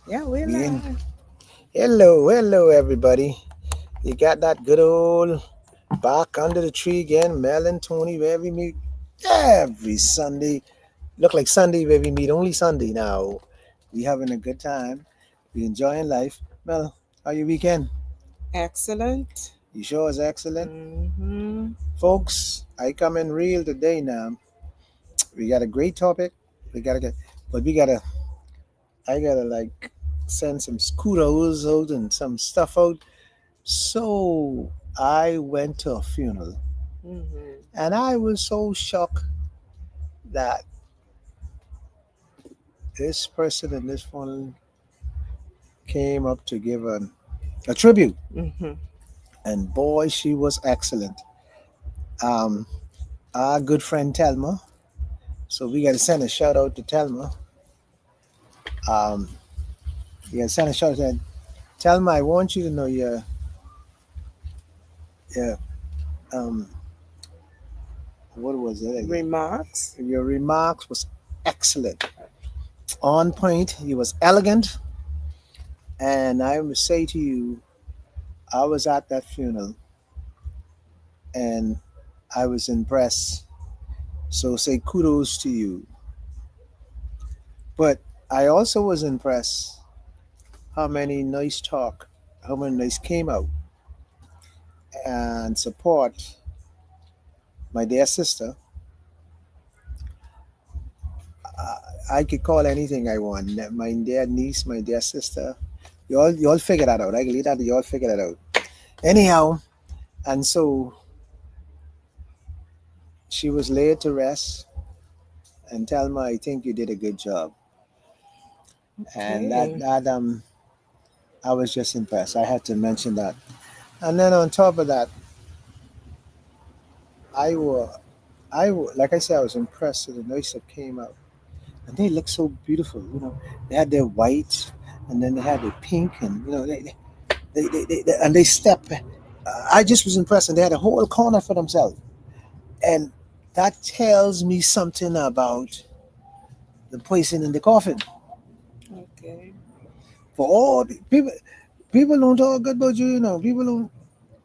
Yeah, we're We in. live. Hello, everybody. You got that good old bark under the tree again, Mel and Tony, where we meet every Sunday. Look like Sunday where we meet only Sunday now. We having a good time. We enjoying life. Mel, how your weekend? Excellent. You sure is excellent, Mm-hmm. folks. I come in real today now. We got a great topic. We gotta get, but we gotta. I gotta like send some kudos out and some stuff out. So I went to a funeral Mm-hmm. and I was so shocked that this person in this funeral came up to give a tribute. Mm-hmm. And boy, she was excellent. Um, our good friend Telma. So we got to send a shout out to Telma. Um, we got to send a shout out to Telma. I want you to know your um, what was it again? Remarks. Your remarks was excellent, on point. You was elegant, and I would say to you, I was at that funeral and I was impressed. So say kudos to you. But I also was impressed how many nice talk, how many nice came out and support my dear sister. I could call anything I want. My dear niece, my dear sister. You all figure that out. I can leave that. You all figure that out. Anyhow, and so she was laid to rest and tell me I think you did a good job. And that Okay. that I was just impressed. I had to mention that. And then on top of that, I were, like I said, I was impressed with the noise that came out, and they looked so beautiful. They had their white, and then they had their pink, and and they step. I just was impressed, and they had a whole corner for themselves, and that tells me something about the person in the coffin. Okay. For all people don't talk good about you.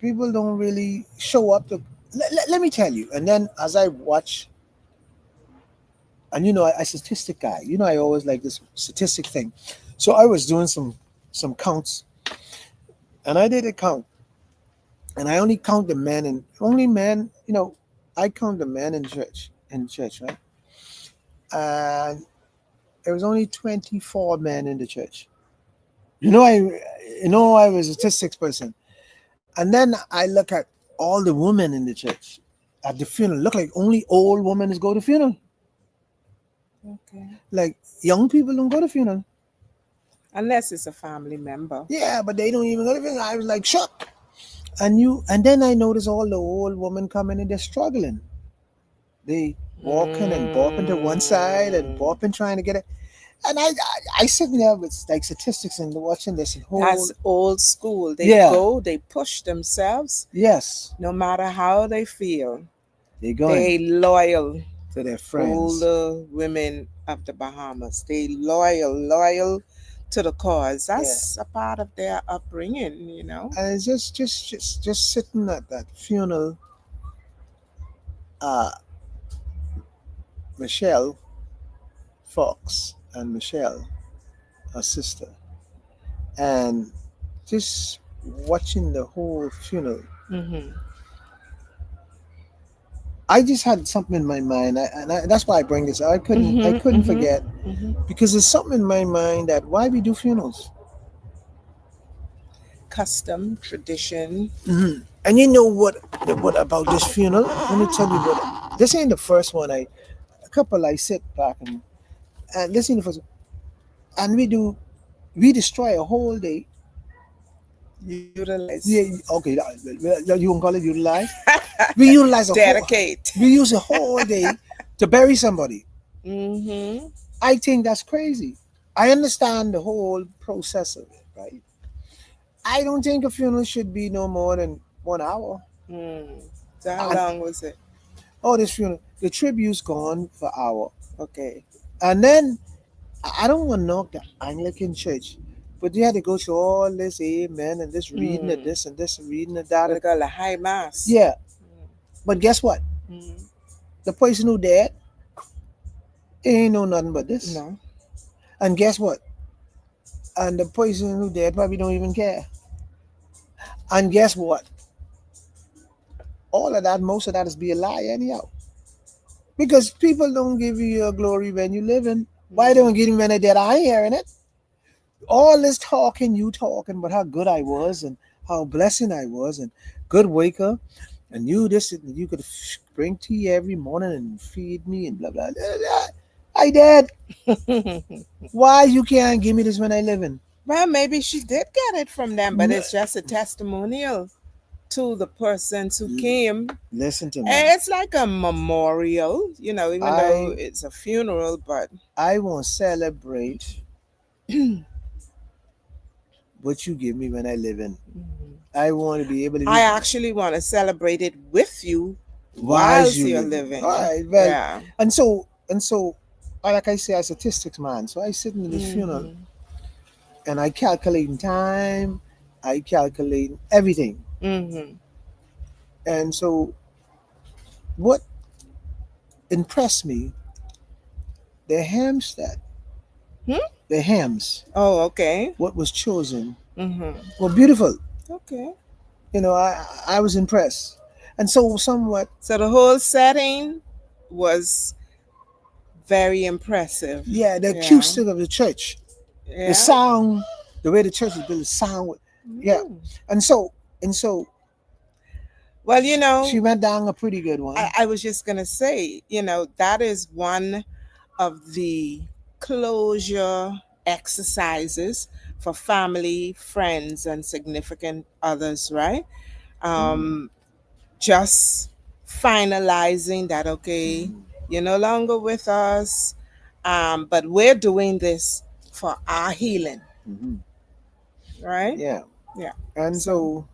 People don't really show up to. Let me tell you. And then as I watch, and I statistic guy. I always like this statistic thing. So I was doing some counts, and I did a count, and I only count the men and only men. I count the men in church, right? And there was only 24 men in the church. I was a statistics person, and then I look at all the women in the church at the funeral. Look like only old women go to funeral. Okay. Like young people don't go to funeral. Unless it's a family member. Yeah, but they don't even go to funeral. I was like shocked. And then I noticed all the old women coming and they're struggling. They walking and bopping to one side and Mm. bopping trying to get it. And I sitting there with like statistics and watching this whole. That's old school. They Yeah, go, they push themselves yes, no matter how they feel. they're going They loyal. to their friends. Older women of the Bahamas. They loyal to the cause. Yeah, That's a part of their upbringing. and it's just sitting at that funeral. Uh, Michelle Fox and Michelle, her sister, and just watching the whole funeral. Mm-hmm. I just had something in my mind, that's why I bring this. I couldn't Mm-hmm. forget Mm-hmm. because there's something in my mind that why we do funerals. Custom, tradition. And you know what about this funeral? Let me tell you what. This ain't the first one. A couple I sit back and this ain't the first. And we destroy a whole day. Utilize. Yeah, okay. You won't call it utilize. We utilize a whole. Dedicate. We use a whole day to bury somebody. Mm-hmm. I think that's crazy. I understand the whole process of it, right? I don't think a funeral should be no more than 1 hour. Mm. So how And long was it? this funeral, the tribute's gone for hour. Okay. And then I don't want to knock the Anglican church, But you had to go through all this amen and this reading of Hmm. this and this and reading of that. What they call a high mass. Yeah, but guess what? Mm-hmm. The person who dead, he ain't know nothing but this. No. And guess what? And the person who dead probably don't even care. And guess what? All of that, most of that is be a lie anyhow. Because people don't give you your glory when you living. Why don't Mm-hmm. give me when they dead? I ain't hearing it. All this talking, you talking about how good I was and how blessing I was and good waker and you this and you could bring tea every morning and feed me and blah blah blah. Blah. I did. Why you can't give me this when I living? Well, maybe she did get it from them, but N- it's just a testimonial to the persons who came. Listen to me. And it's like a memorial, even though I it's a funeral, but I won't celebrate what you give me when I live in. I want to be able to I be actually want to celebrate it with you wise whilst you you're living. All living. right, well, Yeah. and so, like I say, I statistics man. So I sitting in this funeral Mm-hmm. and I calculating time, I calculating everything, Mm-hmm. and so what impressed me, the hymns that Hmm? the hymns, Oh, okay. what was chosen, Mm-hmm. were beautiful. Okay. I was impressed, and so somewhat, So the whole setting was very impressive. yeah, the Yeah. acoustic of the church, the Yeah. sound, the way the church is built, the sound, yeah, Mm. and so Well, she went down a pretty good one. I was just going to say, that is one of the closure exercises for family, friends, and significant others, right? Mm, Um, just finalizing that, okay, mm, you're no longer with us, but we're doing this for our healing, mm-hmm. right? Yeah, Yeah. and So, so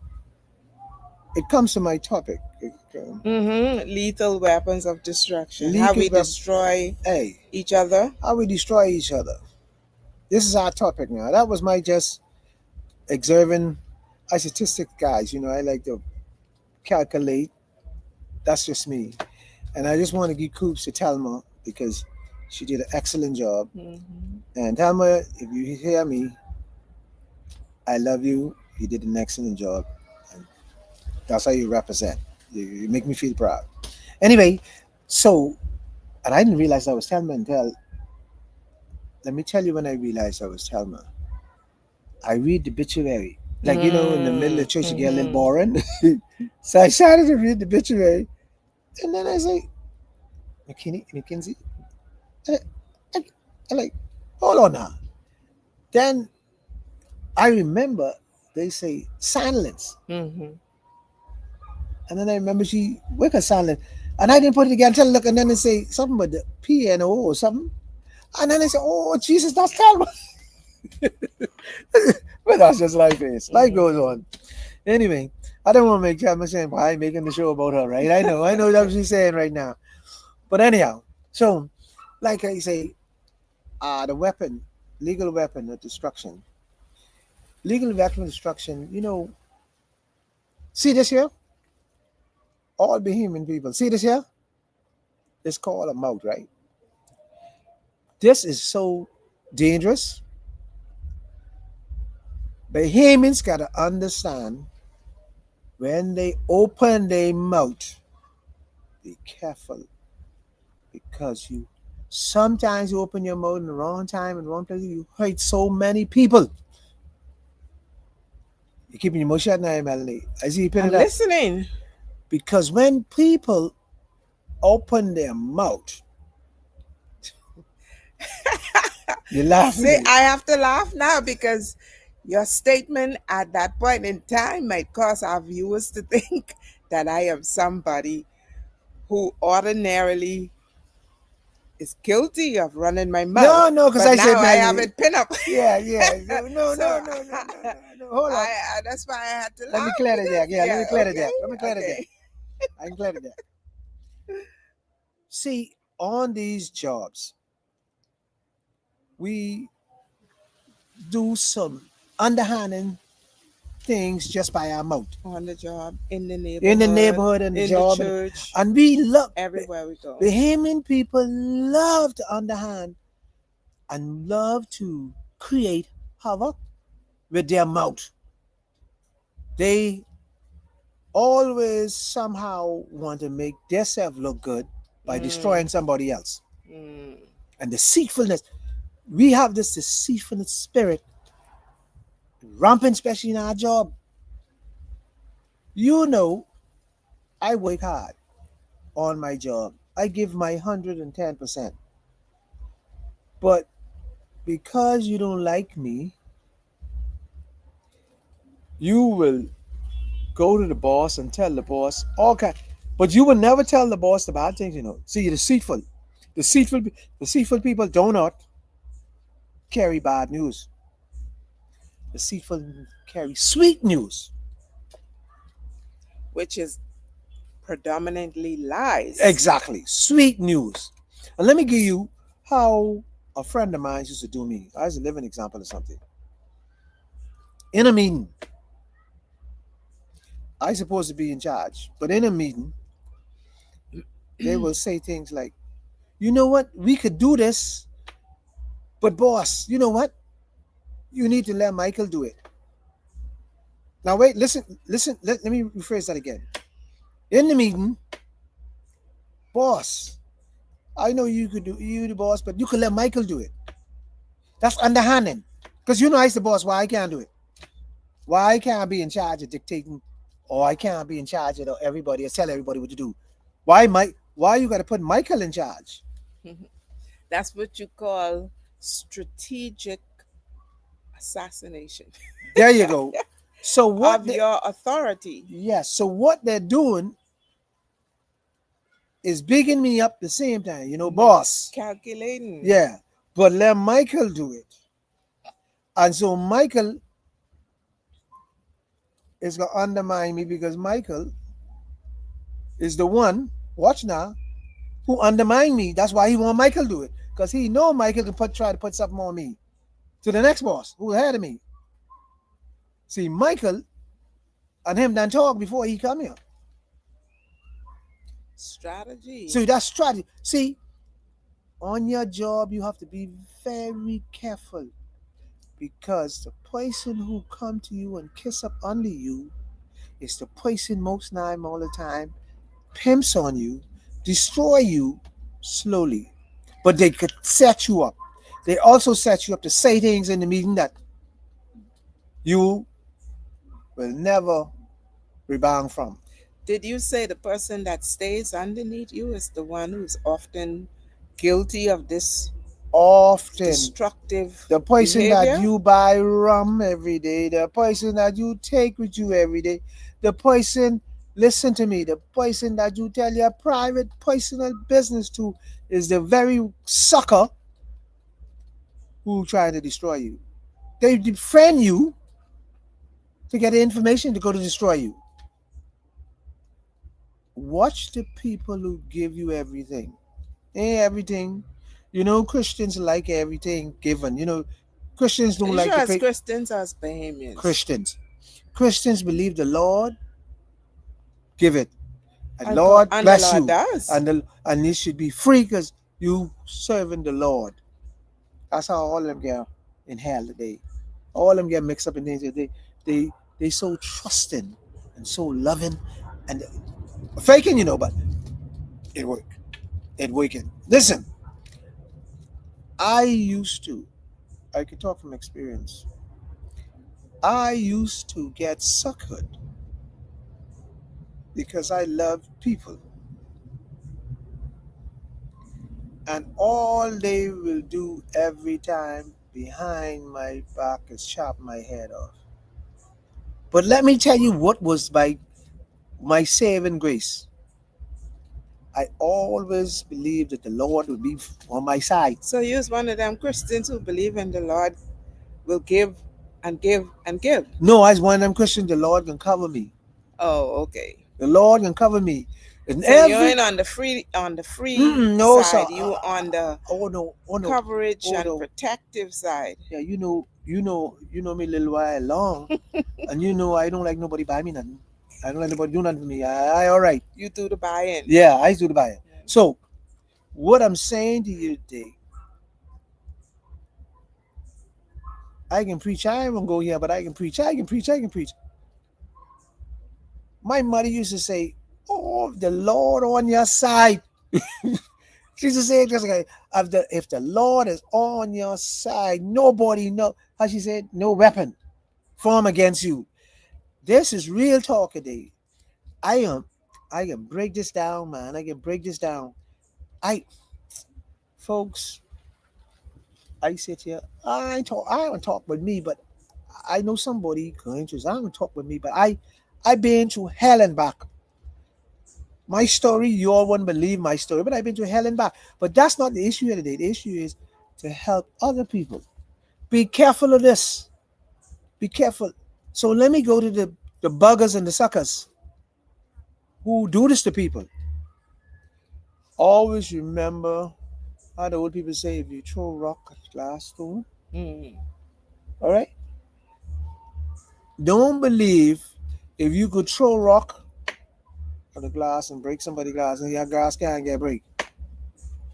it comes to my topic. lethal weapons of destruction, how Leaky we web. destroy Hey, each other. how we destroy each other. This is our topic now. That was my just observing. I statistic guys. I like to calculate. That's just me. And I just want to give Coops to Telma because she did an excellent job. Hmm. And Telma, if you hear me, I love you. You did an excellent job. And that's how you represent. You make me feel proud. Anyway, so, and I didn't realize I was Telma until, let me tell you when I realized I was Telma. I read the obituary. Like, in the middle of the church, you get a little Mm-hmm. boring. So I started to read the obituary. And then I say, McKinsey, I, I, I like, hold on now. Then I remember they say silence. Mm-hmm. And then I remember she wake her silent. And I didn't put it together until I look and then they say something about the P and O or something. And then they say, oh Jesus, that's Talma. But that's just life is. Life goes Mm-hmm. on. Anyway, I don't want to make Talma saying why I'm making the show about her, right? I know that's what she's saying right now. But anyhow, so like I say, the weapon, legal weapon of destruction. Legal weapon of destruction, see this here? All Bahamian people. See this here? It's called a mouth, right? This is so dangerous. Bahamians gotta understand when they open their mouth, be careful because you sometimes you open your mouth in the wrong time and wrong place, you hurt so many people. You're keeping your mouth shut now, Melanie. I see you pin I'm it up. listening. Because when people open their mouth, you're laughing See, at me. I have to laugh now because your statement at that point in time might cause our viewers to think that I am somebody who ordinarily is guilty of running my mouth. No, no, because But I now said I have Melanie. it pinned up. Yeah, yeah. No, no, So no, no, no, no, no, no. Hold on. that's why I had to Let me laugh clear the because, deck. Yeah, let yeah, me clear the okay, deck. Let me clear the deck. okay. I can clear the deck. See, on these jobs, we do some. underhanding things just by our mouth On the job, in the in the neighborhood, neighborhood and the in the job, church, and we love everywhere we go. Bahamian people love to underhand and love to create havoc with their mouth. They always somehow want to make themselves look good by Mm, destroying somebody else. mm. And deceitfulness, we have this deceitfulness spirit rampant, especially in our job. You know, I work hard on my job. I give my 110%. But because you don't like me, you will go to the boss and tell the boss all kind. But you will never tell the boss the bad things, you know. See, you're deceitful. Deceitful, deceitful people do not carry bad news. Deceitful carry sweet news. Which is predominantly lies. Exactly, sweet news. And let me give you how a friend of mine used to do me. I was a living example of something. In a meeting, I supposed to be in charge, but in a meeting, they will say things like, "You know what? We could do this, but boss, you know what? You need to let Michael do it." Now wait, listen, listen. Let me rephrase that again. In the meeting, boss, I know you could do you the boss, but you could let Michael do it. That's underhanding. Because you know I the boss, why I can't do it? Why I can't be in charge of dictating, or I can't be in charge of everybody or tell everybody what to do? Why you gotta put Michael in charge? That's what you call strategic assassination There you go. So what of they, your authority. yes, so what they're doing is bigging me up the same time, boss. Calculating. Yeah. But let Michael do it. And so Michael is gonna undermine me because Michael is the one, watch now, who undermined me. That's why he want Michael do it. Because he know Michael can try to put something on me. To the next boss who ahead of me. See, Michael and him done talk before he come here. Strategy. So that's strategy. See, on your job you have to be very careful because the person who come to you and kiss up under you is the person most time all the time pimps on you, destroy you slowly. But they could set you up. They also set you up to say things in the meeting that you will never rebound from. Did you say the person that stays underneath you is the one who's often guilty of this Often, destructive the person that behavior? you buy rum every day, the person that you take with you every day, the person, listen to me, the person that you tell your private personal business to is the very sucker who trying to destroy you. They befriend you to get the information to go to destroy you. Watch the people who give you everything. Everything. Christians like everything given. Christians Are don't you like sure to as pay. Christians as Bahamians? Christians. Christians believe the Lord give it. And And, Lord and the bless Lord you. does. And it should be free because you serving the Lord. That's how all of them get in hell today. All of them get mixed up in things. They they so trusting and so loving and faking, but it work. It working. Listen, I used to, I could talk from experience. I used to get suckered because I loved people. And all they will do every time behind my back is chop my head off. But let me tell you what was my saving grace. I always believed that the Lord would be on my side. So you's one of them Christians who believe in the Lord will give and give and give. No, I was one of them Christians, the Lord can cover me. Oh, okay. The Lord can cover me. And So you every ain't on the free no, sir. side. You on the Oh no, oh no, coverage oh and no. protective side. Yeah, you know me a little while long, and you know I don't like nobody buy me nothing. I don't let nobody do nothing for me. I all right. You do the buy-in. Yeah, I do the buy it. So what I'm saying to you today, I can preach. I won't go here, but I can preach. I can preach. I can preach. My mother used to say, "Oh, the Lord on your side." She used to say it just like, if the Lord is on your side, nobody know. How she said, no weapon form against you. This is real talk today. I am. I can break this down, man. I can break this down. I, folks, I sit here. I ain't talk. I don't talk with me, but I know somebody going through. I don't talk with me, but I've been to hell and back. My story, you all won't believe my story, but I've been to hell and back. But that's not the issue here today. The issue is to help other people. Be careful of this. Be careful. So let me go to the buggers and the suckers who do this to people. Always remember how the old people say, if you throw rock at glass stone, Mm. all right? Don't believe if you could throw rock at the glass and break somebody's glass and your glass can't get break.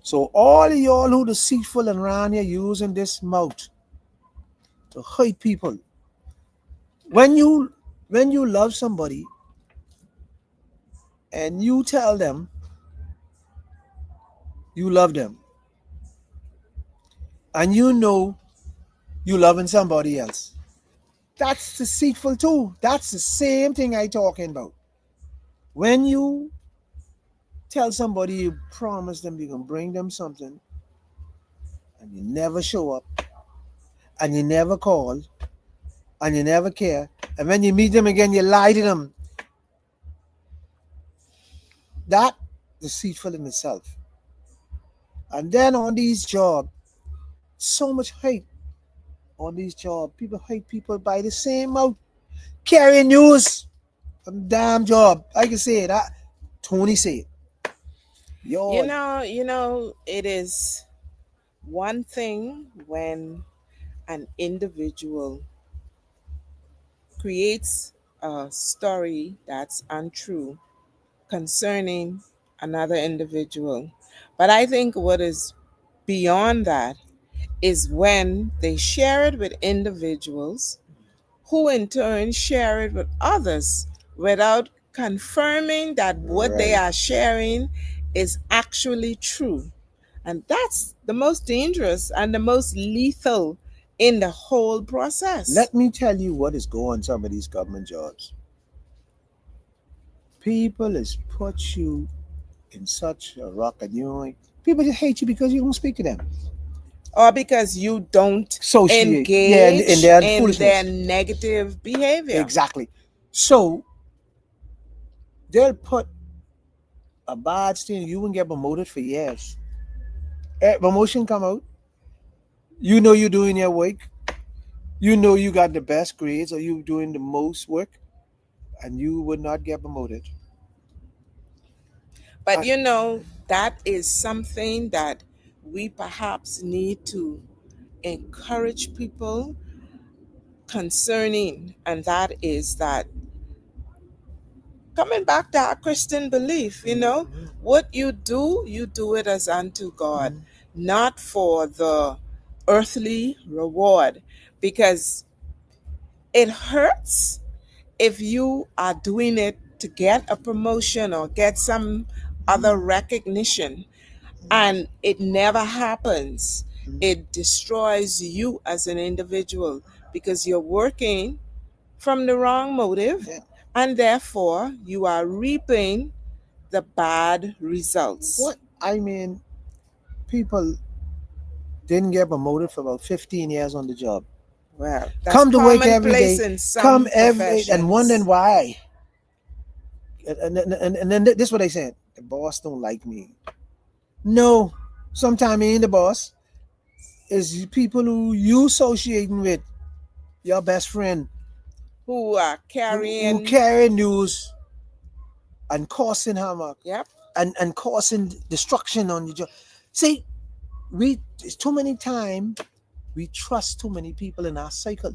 So all of y'all who deceitful and around here using this mouth to hurt people. When you love somebody and you tell them you love them and you know you loving somebody else, that's deceitful too. That's the same thing I talking about. When you tell somebody you promise them you're gonna bring them something and you never show up and you never call and you never care, and when you meet them again you lie to them, that deceitful in itself. And then on these jobs, so much hate on these jobs. People hate people by the same mouth. Carrying news from damn job. I can say it. Tony said, yo, It is one thing when an individual creates a story that's untrue concerning another individual. But I think what is beyond that is when they share it with individuals who in turn share it with others without confirming that what they right. are sharing is actually true. And that's the most dangerous and the most lethal in the whole process. Let me tell you what is going on some of these government jobs. People is put you in such a rock and you ain't. People just hate you because you don't speak to them. Or because you don't Associate, yeah, and engage their in their foolishness. negative behavior. Exactly. So they'll put a bad thing. You won't get promoted for years. Promotion come out. You know you're doing your work. You know you got the best grades or you doing the most work, and you would not get promoted. But And that is something that we perhaps need to encourage people concerning, and that is that coming back to our Christian belief, what you do it as unto God, not for the earthly reward, because it hurts if you are doing it to get a promotion or get some other recognition and it never happens. It destroys you as an individual because you're working from the wrong motive yeah, and therefore you are reaping the bad results. what I mean, people didn't get promoted for about 15 years on the job. Well, that's Come to work every commonplace day, in come some every and wondering professions. why. And then this is what they said: the boss don't like me. No, sometimes he ain't the boss. It's people who you associating with, your best friend, Who are who carrying carry news. and causing havoc Yep. and causing destruction on your job. See, we it's too many time we trust too many people in our cycle.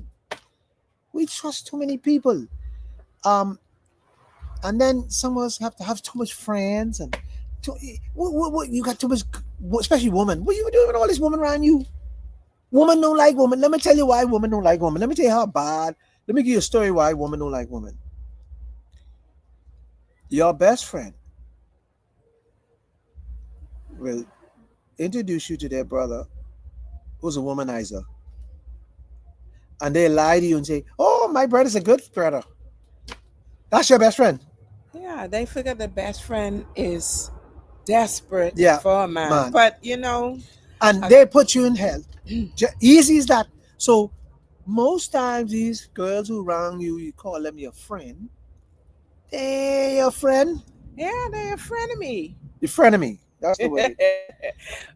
We trust too many people. Um, and then some of us have to have too much friends and too, what you got too much, especially women. What you doing with all this woman around you? Woman don't like woman. Let me tell you why women don't like woman. Let me tell you how bad. Let me give you a story why women don't like women. Your best friend will introduce you to their brother who's a womanizer, and they lie to you and say, "Oh, my brother's a good brother." That's your best friend. Yeah, they figure the best friend is desperate Yeah, for a man. man. But you know, And uh, they put you in hell. Easy as that. So most times these girls who wrong you, you call them your friend. They your friend. yeah, they're a frenemy. Your frenemy. That's the word.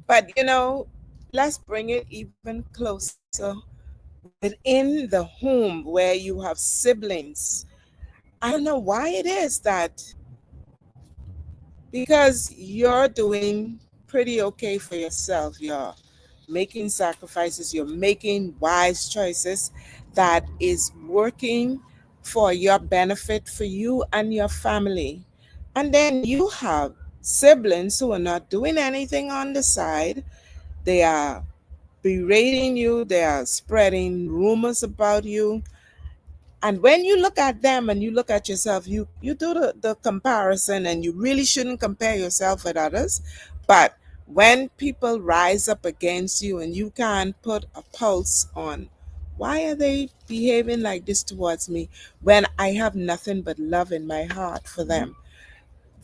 But you know, let's bring it even closer within the home where you have siblings. I don't know why it is that because you're doing pretty okay for yourself, you're making sacrifices, you're making wise choices that is working for your benefit for you and your family. And then you have siblings who are not doing anything on the side. They are berating you, they are spreading rumors about you. And when you look at them and you look at yourself, you do the comparison, and you really shouldn't compare yourself with others. But when people rise up against you and you can't put a pulse on why are they behaving like this towards me when I have nothing but love in my heart for Mhm. them,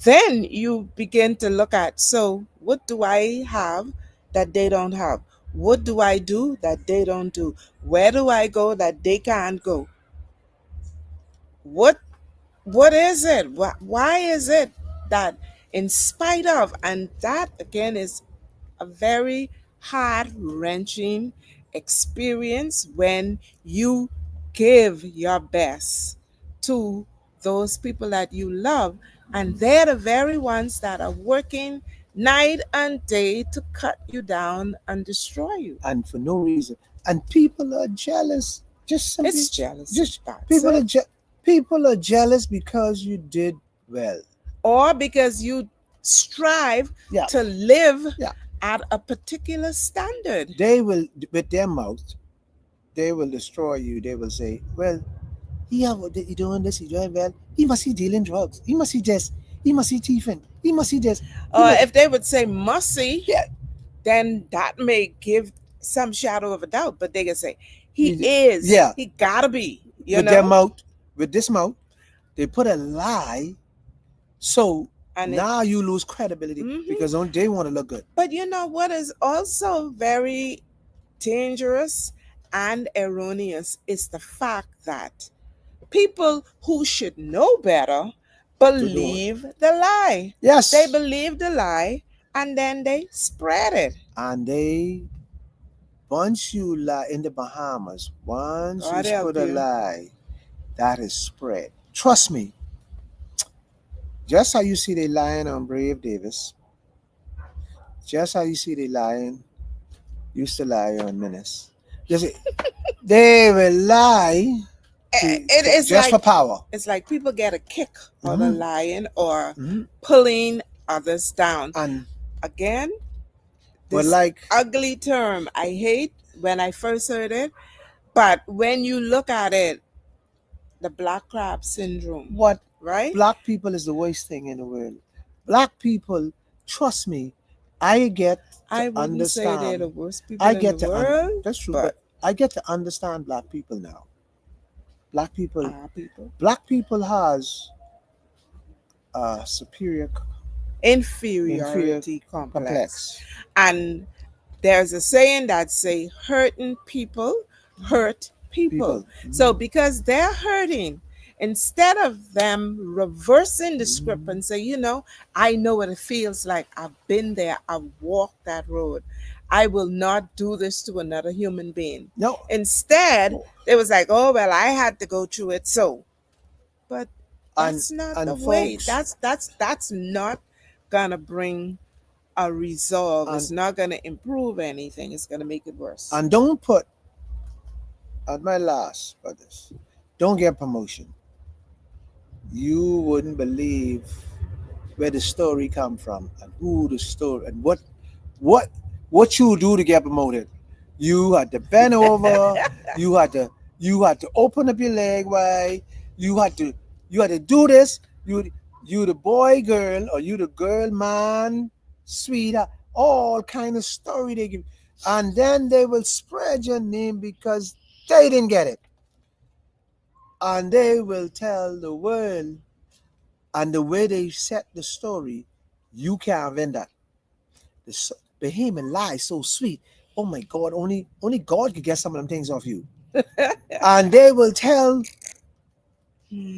then you begin to look at, so what do I have that they don't have? What do I do that they don't do? Where do I go that they can't go? What is it? Why is it that in spite of, and that again is a very heart wrenching experience when you give your best to those people that you love, and they're the very ones that are working night and day to cut you down and destroy you. And for no reason. And people are jealous. Just simply, It's jealousy. just That's people it. are people are jealous because you did well. Or because you strive Yeah, to live yeah. at a particular standard. They will with their mouth. They will destroy you. They will say, "Well, he doing this. He doing well. He must be dealing drugs. He must be this. He must be thieving. He must be this. He Or must." if they would say mussy, Yeah, then that may give some shadow of a doubt, but they can say, he he, is, yeah. he gotta be, you With their know? mouth, with this mouth, they put a lie. So And it, now you lose credibility mhm. because they want to look good. But you know what is also very dangerous and erroneous is the fact that people who should know better To do it. believe the lie. They Yes, believe the lie and then they spread it. and they once you lie in the Bahamas, once you God help spread a you. lie, that is spread. Trust me. Just how you see they lying on Brave Davis, just how you see they lying, used to lie on Menace. Just they will lie It is just for like power. people get a kick out of Hmm. lying or Hmm. pulling others down. And Again, but this like ugly term I hate when I first heard it, but when you look at it, the black crab syndrome, what right? black people is the worst thing in the world. Black people, trust me, I get to I wouldn't say they're understand. the worst I people in the get to world, that's true, but but I get to understand black people now. Black people, our people. black people has a superior inferior Inferiority complex. complex. And there's a saying that say hurting people hurt people. People. So because they're hurting, instead of them reversing the script Mhm. and say, you know, I know what it feels like. I've been there. I've walked that road. I will not do this to another human being. No, Instead, no. they was like, oh well, I had to go through it. So, but and That's not the and way. folks That's not gonna bring a resolve. and It's not gonna improve anything. It's gonna make it worse. and don't put at my last for this. Don't get promotion. You wouldn't believe where the story come from and who the story and what what you do to get promoted. You had to bend over. You had to you had to open up your leg wide. You had to you had to do this. You the boy girl or you the girl man sweetheart. All kind of story they give, and then they will spread your name because they didn't get it, and they will tell the world. And the way they set the story, you can't vent that. The him and lie so sweet. Oh my God, only God could get some of them things off you. And they will tell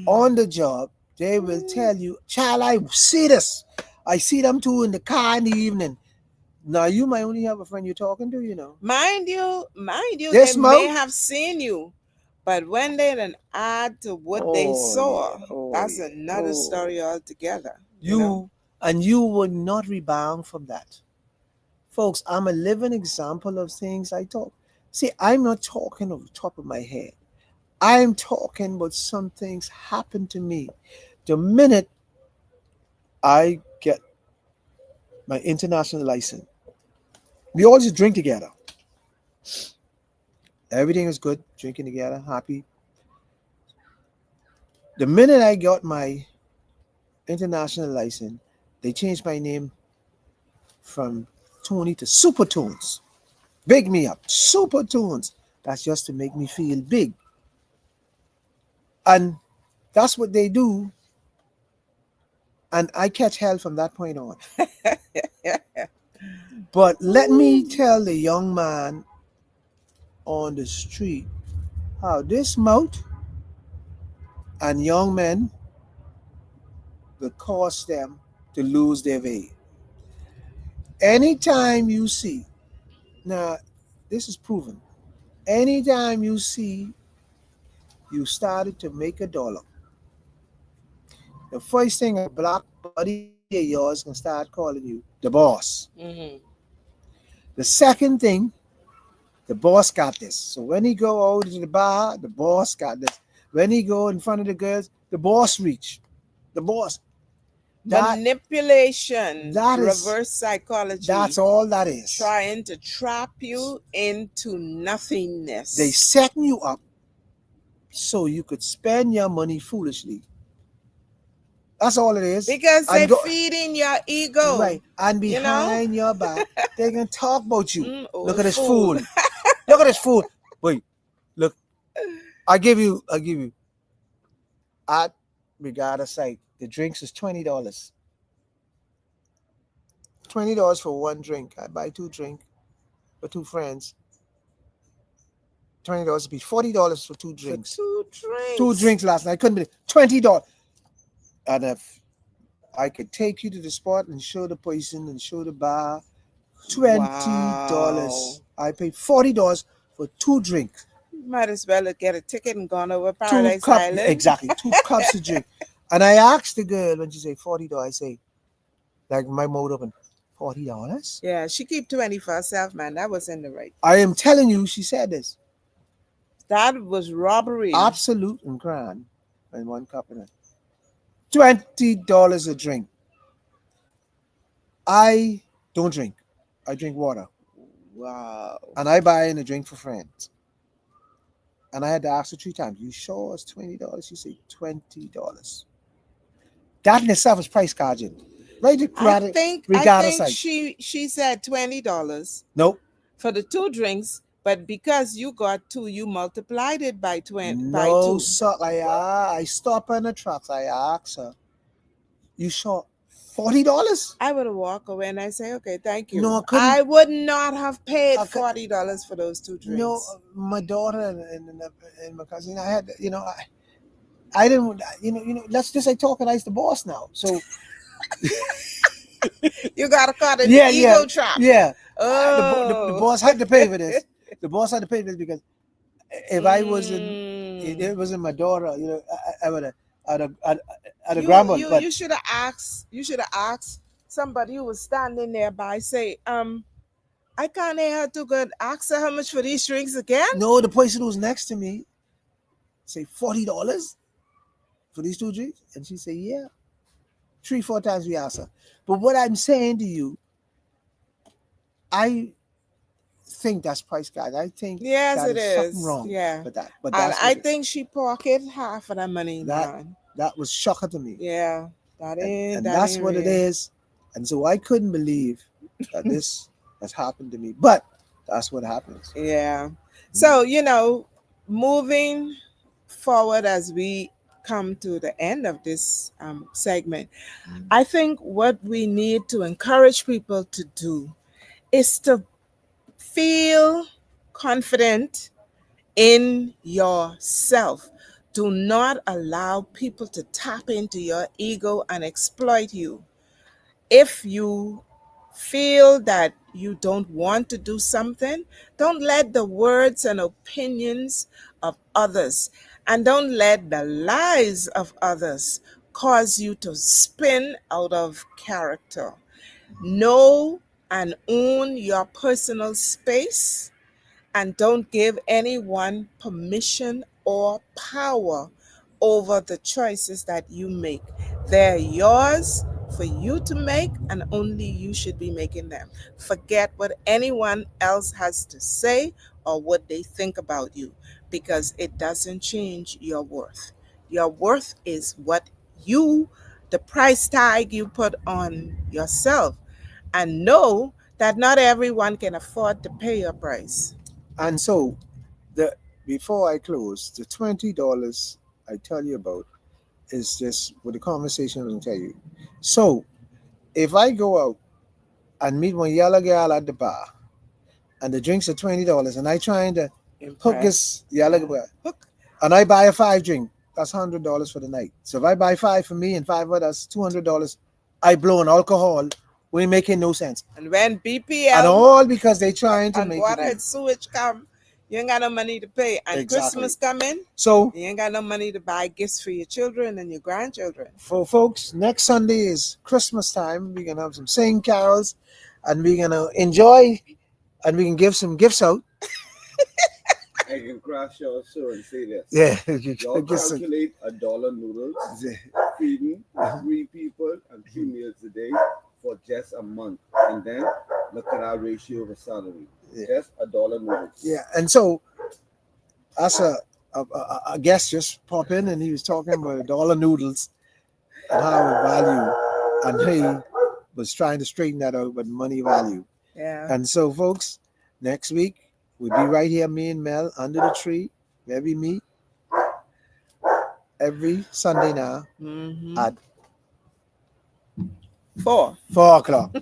on the job, they will tell you, child, I see this. I see them too in the car in the evening. Now you might only have a friend you're talking to, you know. Mind you, They they may smoke. have seen you, but when they then add to what they Oh saw, yeah, oh that's yeah, another oh. story altogether. You know. You and you would not rebound from that. Folks, I'm a living example of things I talk. See, I'm not talking off the top of my head. I'm talking about some things happen to me. The minute I get my international license, we all just drink together. Everything is good, drinking together, happy. The minute I got my international license, they changed my name from Tony to Super Tunes. Big me up, Super Tunes. That's just to make me feel big. And that's what they do. And I catch hell from that point on. But let me Ooh. tell the young man on the street how this mouth and young men will cause them to lose their way. Anytime you see, now this is proven, anytime you see you started to make a dollar, the first thing a black buddy of yours can start calling you the boss. Hmm. The second thing, the boss got this. So when he go out to the bar, the boss got this. When he go in front of the girls, the boss reach. The boss. That Manipulation, that is reverse that's psychology, all that is. trying to trap you into They nothingness. setting you up so you could spend your money foolishly. That's all it is. Because And they go feeding your ego, right. And you know? behind your back, they can talk about you. Look Old at this fool. fool. Look at this fool. Wait, look. I give you at regard site. The drinks is $20. $20 for one drink. I buy two drink for two friends. $20 would be $40 for two For drinks. two Two drinks. drinks last night. I couldn't believe $20. And if I could take you to the spot and show the person and show the bar, Wow. $20. I paid $40 for two drinks. Might as well get a ticket and gone over Two Paradise cup Island. exactly, two cups of drink. And I asked the girl when she said $40, I say, like my mouth open, $40? Yeah, she keep 20 for herself, man. That was in the right I am place. telling you, she said this. That was robbery. Absolute and grand in one cup of it. $20 a drink. I don't drink. I drink water. Wow. And I buy in a drink for friends. And I had to ask her 3 times, you sure it's $20? She said $20. That in itself is price gouging. Right I regardless think side. she said $20 Nope. for the two drinks, but because you got two, you multiplied it by 20 by No, two. sir. I stop in the trucks. I ask her, you sure $40? I would have walked away and I say, okay, thank No, I you. couldn't. I would not have paid I could, $40 for those two no, drinks. my daughter and my cousin, I had, I didn't, let's just say talking, I the boss now. So, You got caught in the yeah, yeah, ego trap. yeah. The Oh. boss had to pay for this. The boss had to pay for this because if I wasn't, Mm. it wasn't my daughter, at a You grandma. you But you should have asked. You should have asked somebody who was standing nearby. Say, I can't hear her too good. Ask her how much for these drinks again. no, the person who's next to me say $40 for these two drinks, and she say, yeah. 3, 4 times we ask her. But what I'm saying to you, I think that's price guide. I think Yes, that it is something is. wrong Yeah, with that. But and that's I what it, think she pocketed half of the money, that man. that was shocking to me. Yeah, that ain't And that that's ain't what it real. is. And so I couldn't believe that this has happened to me. But that's what happens. Yeah. Mm. So, moving forward as we come to the end of this segment, I think what we need to encourage people to do is to feel confident in yourself. Do not allow people to tap into your ego and exploit you. If you feel that you don't want to do something, don't let the words and opinions of others and don't let the lies of others cause you to spin out of character. Know and own your personal space and don't give anyone permission or power over the choices that you make. They're yours for you to make, and only you should be making them. Forget what anyone else has to say or what they think about you because it doesn't change your worth. Your worth is what you, the price tag you put on yourself, and know that not everyone can afford to pay your price. And so the before I close, the $20 I tell you about is just what the conversation will tell you. So if I go out and meet one yellow girl at the bar and the drinks are $20 and I trying to hook Impress. this yellow Yeah. girl Hook. and I buy a 5 drink, that's $100 for the night. So if I buy five for me and five others, $200, I blow on alcohol. We ain't making no sense. And when And BPL all because they trying to and make it water you. and sewage come, you ain't got no money to pay. And Exactly. Christmas coming, So you ain't got no money to buy gifts for your children and your grandchildren. for folks, next Sunday is Christmas time. We're gonna have some singing carols and we're gonna enjoy and we can give some gifts out. I can crash your show and say this. Yeah. Y'all Get some- calculate $1 noodles feeding 3 people and 2 meals a day for just a month. And then look at our ratio of a salary. Yeah. Just $1 noodles. Yeah. And so as a guest just pop in and he was talking about dollar noodles and how it value and he was trying to straighten that out with money value. Yeah. And so folks, next week we'll be right here, me and Mel under the tree where we meet every Sunday now at Four. 4 o'clock.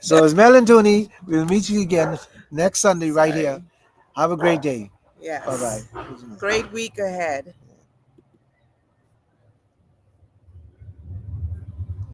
So it's Mel and Tony. We'll meet you again next Sunday right here. Sorry. Have a great day. Yes. Bye bye. Great week ahead.